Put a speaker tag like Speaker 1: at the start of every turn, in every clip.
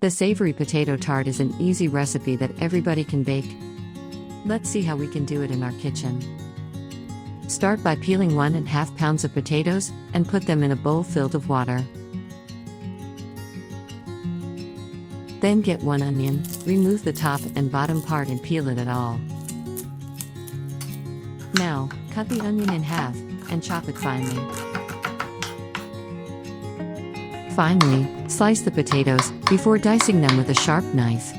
Speaker 1: The savory potato tart is an easy recipe that everybody can bake. Let's see how we can do it in our kitchen. Start by peeling 1½ pounds of potatoes and put them in a bowl filled with water. Then get 1 onion, remove the top and bottom part and peel it all. Now, cut the onion in half and chop it finely. Finally, slice the potatoes before dicing them with a sharp knife.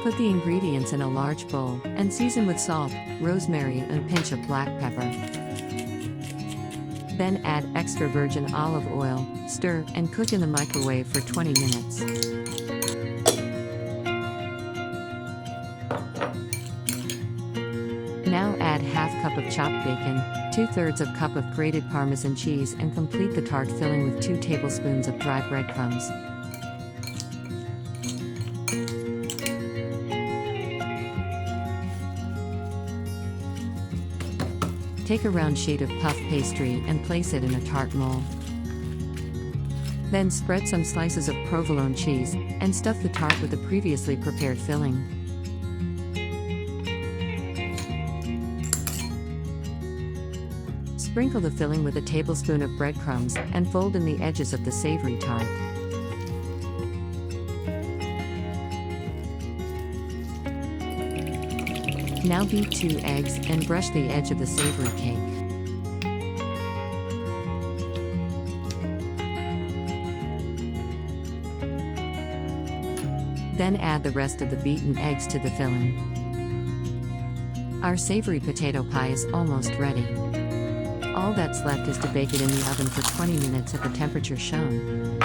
Speaker 1: Put the ingredients in a large bowl and season with salt, rosemary, and a pinch of black pepper. Then add extra virgin olive oil, stir, and cook in the microwave for 20 minutes. Now add ½ cup of chopped bacon, 2/3 cup of grated Parmesan cheese, and complete the tart filling with 2 tablespoons of dry breadcrumbs. Take a round sheet of puff pastry and place it in a tart mold. Then spread some slices of provolone cheese and stuff the tart with the previously prepared filling. Sprinkle the filling with a tablespoon of breadcrumbs and fold in the edges of the savory tart. Now beat 2 eggs and brush the edge of the savory cake. Then add the rest of the beaten eggs to the filling. Our savory potato pie is almost ready. All that's left is to bake it in the oven for 20 minutes at the temperature shown.